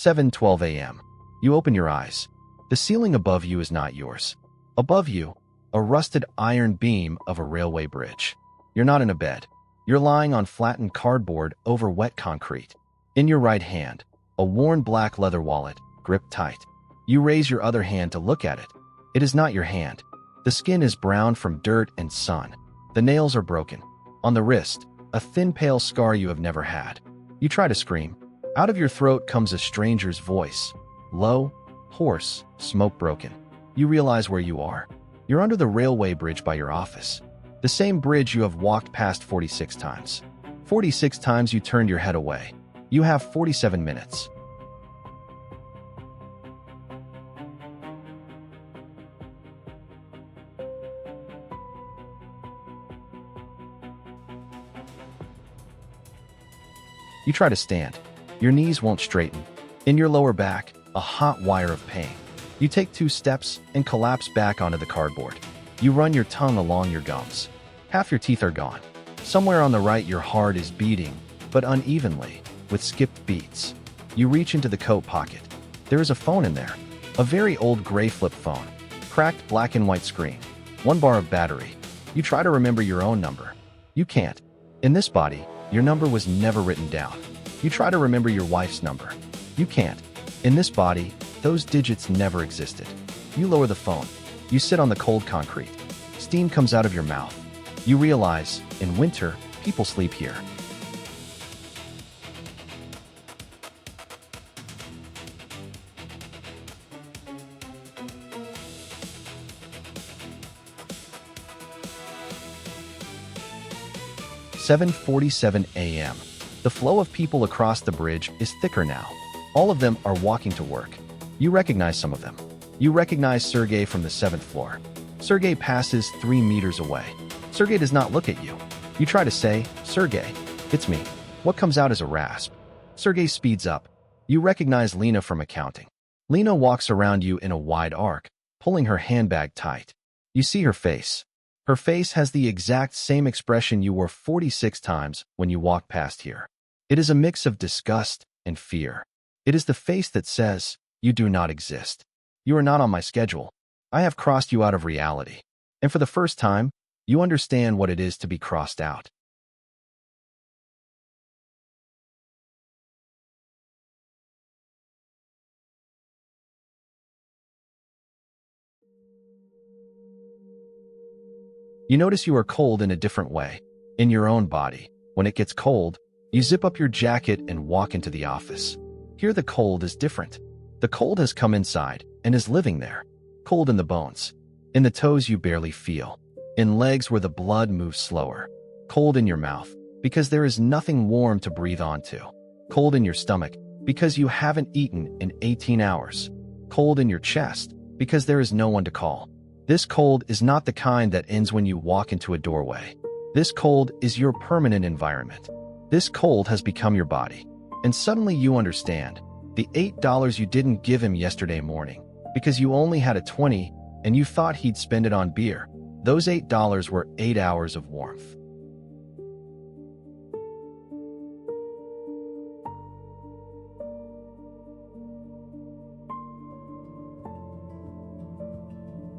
7:12 a.m. You open your eyes. The ceiling above you is not yours. Above you, a rusted iron beam of a railway bridge. You're not in a bed. You're lying on flattened cardboard over wet concrete. In your right hand, a worn black leather wallet, gripped tight. You raise your other hand to look at it. It is not your hand. The skin is brown from dirt and sun. The nails are broken. On the wrist, a thin pale scar you have never had. You try to scream. Out of your throat comes a stranger's voice. Low, hoarse, smoke-broken. You realize where you are. You're under the railway bridge by your office. The same bridge you have walked past 46 times. 46 times you turned your head away. You have 47 minutes. You try to stand. Your knees won't straighten. In your lower back, a hot wire of pain. You take 2 steps and collapse back onto the cardboard. You run your tongue along your gums. Half your teeth are gone. Somewhere on the right, your heart is beating, but unevenly, with skipped beats. You reach into the coat pocket. There is a phone in there. A very old gray flip phone. Cracked black and white screen. 1 bar of battery. You try to remember your own number. You can't. In this body, your number was never written down. You try to remember your wife's number. You can't. In this body, those digits never existed. You lower the phone. You sit on the cold concrete. Steam comes out of your mouth. You realize, in winter, people sleep here. "7:47 a.m. The flow of people across the bridge is thicker now. All of them are walking to work. You recognize some of them. You recognize Sergey from the 7th floor. Sergey passes 3 meters away. Sergey does not look at you. You try to say, "Sergey, it's me." What comes out is a rasp. Sergey speeds up. You recognize Lena from accounting. Lena walks around you in a wide arc, pulling her handbag tight. You see her face. Her face has the exact same expression you wore 46 times when you walked past here. It is a mix of disgust and fear. It is the face that says, "You do not exist. You are not on my schedule. I have crossed you out of reality." And for the first time, you understand what it is to be crossed out. You notice you are cold in a different way, in your own body. When it gets cold, you zip up your jacket and walk into the office. Here the cold is different. The cold has come inside and is living there. Cold in the bones. In the toes you barely feel. In legs where the blood moves slower. Cold in your mouth, because there is nothing warm to breathe onto. Cold in your stomach, because you haven't eaten in 18 hours. Cold in your chest, because there is no one to call. This cold is not the kind that ends when you walk into a doorway. This cold is your permanent environment. This cold has become your body. And suddenly you understand. The $8 you didn't give him yesterday morning, because you only had a 20 and you thought he'd spend it on beer. Those $8 were 8 hours of warmth.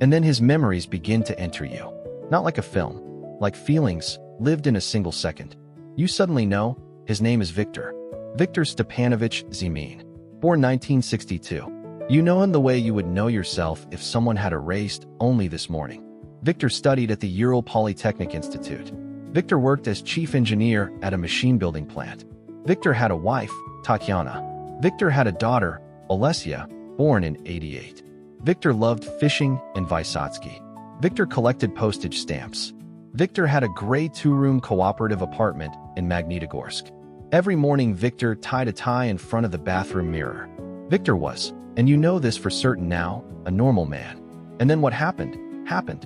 And then his memories begin to enter you. Not like a film, like feelings, lived in a single second. You suddenly know, his name is Viktor. Viktor Stepanovich Zimin. Born 1962. You know him the way you would know yourself if someone had erased only this morning. Viktor studied at the Ural Polytechnic Institute. Viktor worked as chief engineer at a machine building plant. Viktor had a wife, Tatiana. Viktor had a daughter, Olesya, born in '88. Viktor loved fishing and Vysotsky. Viktor collected postage stamps. Viktor had a gray 2-room cooperative apartment in Magnitogorsk. Every morning Viktor tied a tie in front of the bathroom mirror. Viktor was, and you know this for certain now, a normal man. And then what happened, happened.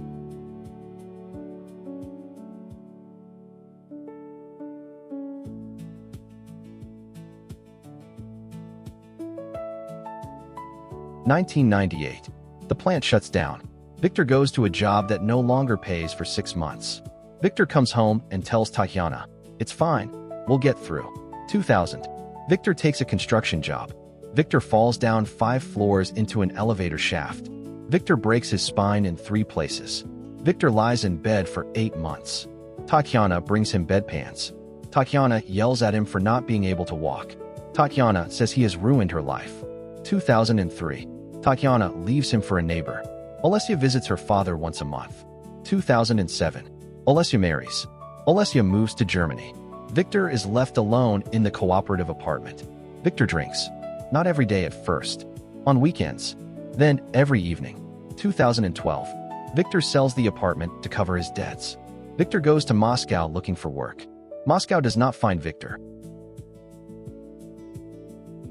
"1998. The plant shuts down. Viktor goes to a job that no longer pays for 6 months. Viktor comes home and tells Tatiana, "It's fine. We'll get through." 2000. Viktor takes a construction job. Viktor falls down 5 floors into an elevator shaft. Viktor breaks his spine in 3 places. Viktor lies in bed for 8 months. Tatiana brings him bedpans. Tatiana yells at him for not being able to walk. Tatiana says he has ruined her life. 2003. Tatiana leaves him for a neighbor. Olesya visits her father once a month. 2007. Olesya marries. Olesya moves to Germany. Viktor is left alone in the cooperative apartment. Viktor drinks. Not every day at first. On weekends. Then every evening. 2012. Viktor sells the apartment to cover his debts. Viktor goes to Moscow looking for work. Moscow does not find Viktor.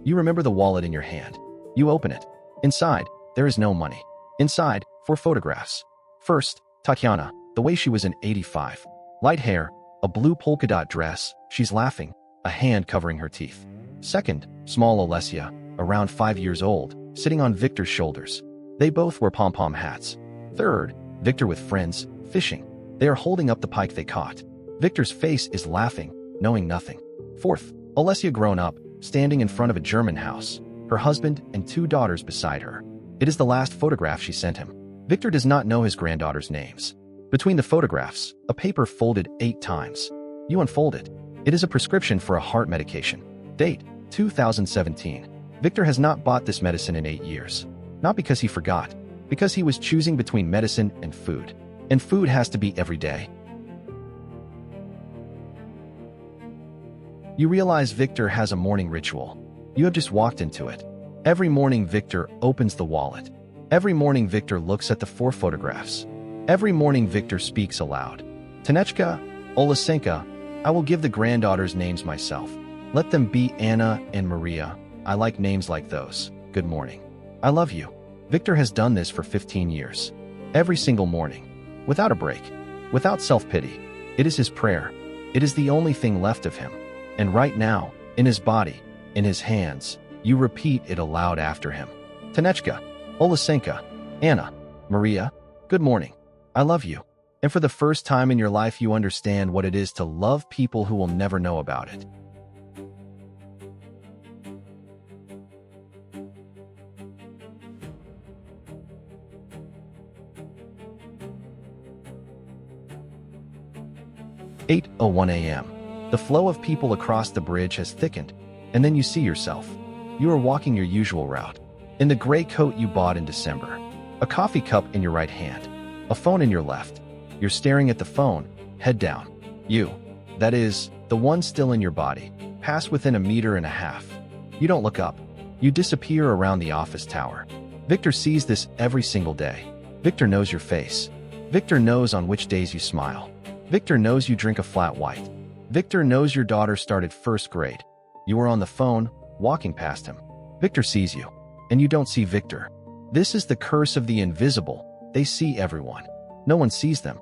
You remember the wallet in your hand. You open it. Inside, there is no money. Inside, 4 photographs. First, Tatiana, the way she was in '85. Light hair, a blue polka dot dress, she's laughing, a hand covering her teeth. Second, small Olesya, around 5 years old, sitting on Viktor's shoulders. They both wear pom-pom hats. Third, Viktor with friends, fishing. They are holding up the pike they caught. Viktor's face is laughing, knowing nothing. Fourth, Olesya grown up, standing in front of a German house, her husband and 2 daughters beside her. It is the last photograph she sent him. Viktor does not know his granddaughters' names. Between the photographs, a paper folded 8 times. You unfold it. It is a prescription for a heart medication. Date, 2017. Viktor has not bought this medicine in 8 years. Not because he forgot, because he was choosing between medicine and food. And food has to be every day. You realize Viktor has a morning ritual. You have just walked into it. Every morning Viktor opens the wallet. Every morning Viktor looks at the 4 photographs. Every morning Viktor speaks aloud. Tanechka, Olesenka, I will give the granddaughters names myself. Let them be Anna and Maria. I like names like those. Good morning. I love you. Viktor has done this for 15 years. Every single morning. Without a break. Without self-pity. It is his prayer. It is the only thing left of him. And right now, in his body, in his hands, you repeat it aloud after him. Tanechka, Olesenka, Anna, Maria, good morning. I love you. And for the first time in your life you understand what it is to love people who will never know about it. (8:01 a.m.) The flow of people across the bridge has thickened, and then you see yourself. You are walking your usual route. In the gray coat you bought in December. A coffee cup in your right hand. A phone in your left. You're staring at the phone, head down. You, that is, the one still in your body, pass within 1.5 meters. You don't look up. You disappear around the office tower. Viktor sees this every single day. Viktor knows your face. Viktor knows on which days you smile. Viktor knows you drink a flat white. Viktor knows your daughter started 1st grade. You are on the phone, walking past him. Viktor sees you, and you don't see Viktor. This is the curse of the invisible. They see everyone. No one sees them.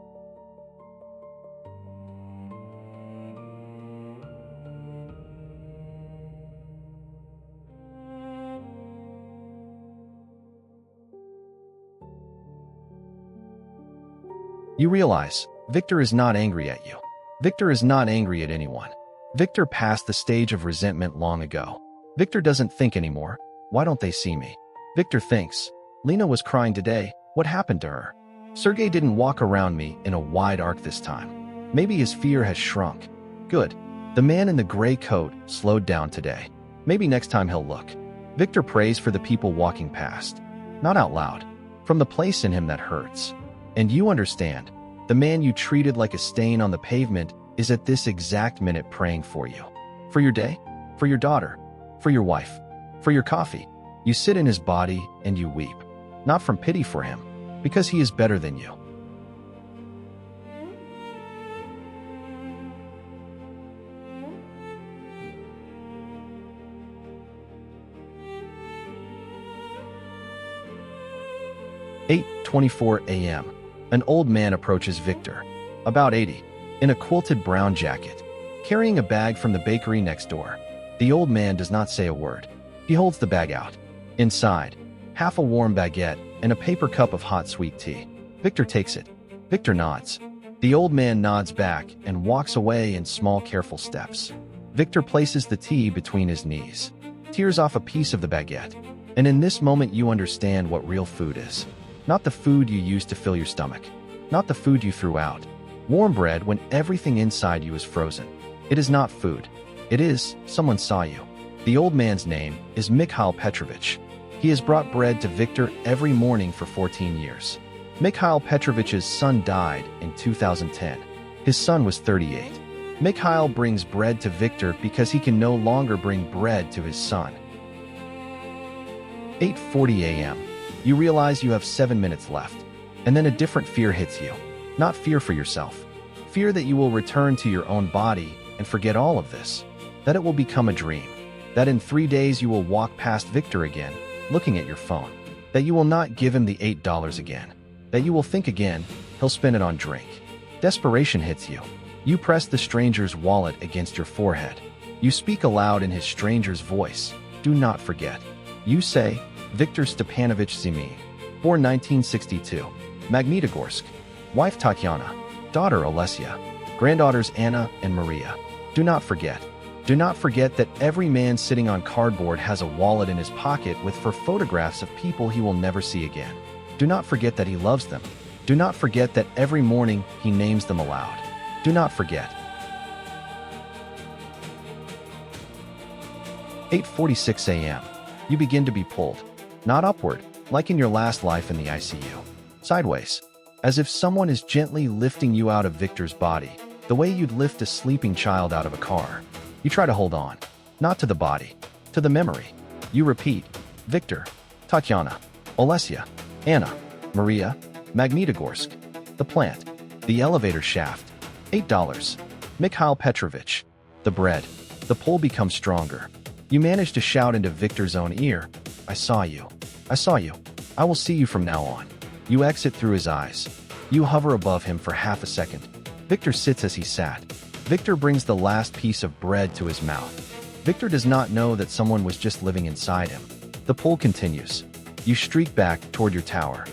You realize, Viktor is not angry at you. Viktor is not angry at anyone. Viktor passed the stage of resentment long ago. Viktor doesn't think anymore. Why don't they see me? Viktor thinks, Lena was crying today. What happened to her? Sergey didn't walk around me in a wide arc this time. Maybe his fear has shrunk. Good. The man in the gray coat slowed down today. Maybe next time he'll look. Viktor prays for the people walking past. Not out loud. From the place in him that hurts. And you understand. The man you treated like a stain on the pavement is at this exact minute praying for you. For your day, for your daughter, for your wife, for your coffee. You sit in his body and you weep. Not from pity for him, because he is better than you. (8:24 a.m.) An old man approaches Viktor, about 80, in a quilted brown jacket, carrying a bag from the bakery next door. The old man does not say a word. He holds the bag out. Inside, half a warm baguette and a paper cup of hot sweet tea. Viktor takes it. Viktor nods. The old man nods back and walks away in small careful steps. Viktor places the tea between his knees. tears off a piece of the baguette. And in this moment you understand what real food is. Not the food you used to fill your stomach. Not the food you threw out. Warm bread when everything inside you is frozen. It is not food. It is, someone saw you. The old man's name is Mikhail Petrovich. He has brought bread to Viktor every morning for 14 years. Mikhail Petrovich's son died in 2010. His son was 38. Mikhail brings bread to Viktor because he can no longer bring bread to his son. 8:40 a.m. You realize you have 7 minutes left. And then a different fear hits you. Not fear for yourself. Fear that you will return to your own body and forget all of this. That it will become a dream. That in 3 days you will walk past Viktor again, looking at your phone. That you will not give him the $8 again. That you will think again, he'll spend it on drink. Desperation hits you. You press the stranger's wallet against your forehead. You speak aloud in his stranger's voice. Do not forget. You say, Viktor Stepanovich Zimin, born 1962, Magnitogorsk, wife Tatiana, daughter Olesya, granddaughters Anna and Maria. Do not forget. Do not forget that every man sitting on cardboard has a wallet in his pocket with photographs of people he will never see again. Do not forget that he loves them. Do not forget that every morning he names them aloud. Do not forget. 8:46 a.m. You begin to be pulled. Not upward, like in your last life in the ICU. Sideways, as if someone is gently lifting you out of Viktor's body, the way you'd lift a sleeping child out of a car. You try to hold on, not to the body, to the memory. You repeat, Viktor, Tatiana, Olesya, Anna, Maria, Magnitogorsk, the plant, the elevator shaft, $8, Mikhail Petrovich, the bread. The pull becomes stronger. You manage to shout into Viktor's own ear, I saw you. I saw you. I will see you from now on. You exit through his eyes. You hover above him for half a second. Viktor sits as he sat. Viktor brings the last piece of bread to his mouth. Viktor does not know that someone was just living inside him. The pull continues. You streak back toward your tower.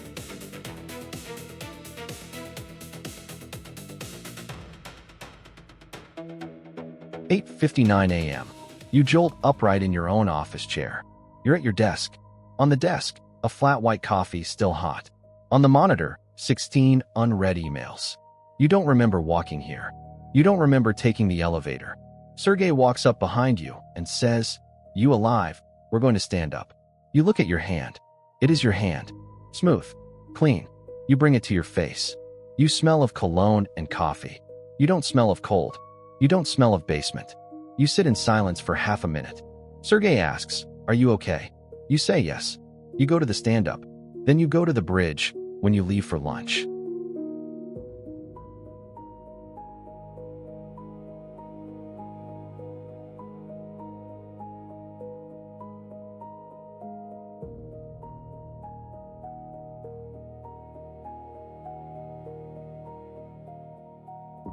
"8:59 a.m. You jolt upright in your own office chair. You're at your desk. On the desk, a flat white coffee still hot. On the monitor, 16 unread emails. You don't remember walking here. You don't remember taking the elevator. Sergey walks up behind you and says, You alive? We're going to stand up. You look at your hand. It is your hand. Smooth. Clean. You bring it to your face. You smell of cologne and coffee. You don't smell of cold. You don't smell of basement. You sit in silence for half a minute. Sergey asks, Are you okay? You say yes. You go to the stand-up. Then you go to the bridge when you leave for lunch.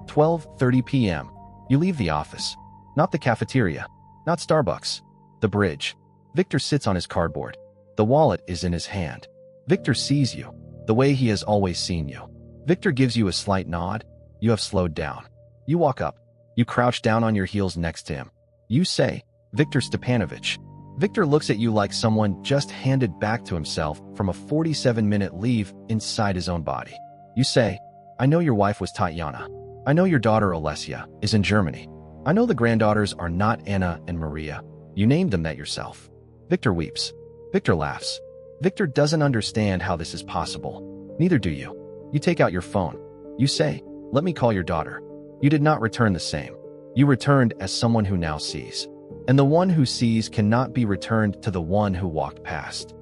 "12:30 p.m. You leave the office. Not the cafeteria. Not Starbucks. The bridge. Viktor sits on his cardboard. The wallet is in his hand. Viktor sees you, the way he has always seen you. Viktor gives you a slight nod. You have slowed down. You walk up. You crouch down on your heels next to him. You say, Viktor Stepanovich. Viktor looks at you like someone just handed back to himself from a 47-minute leave inside his own body. You say, I know your wife was Tatiana. I know your daughter Olesya is in Germany. I know the granddaughters are not Anna and Maria. You named them that yourself. Viktor weeps. Viktor laughs. Viktor doesn't understand how this is possible. Neither do you. You take out your phone. You say, Let me call your daughter. You did not return the same. You returned as someone who now sees. And the one who sees cannot be returned to the one who walked past.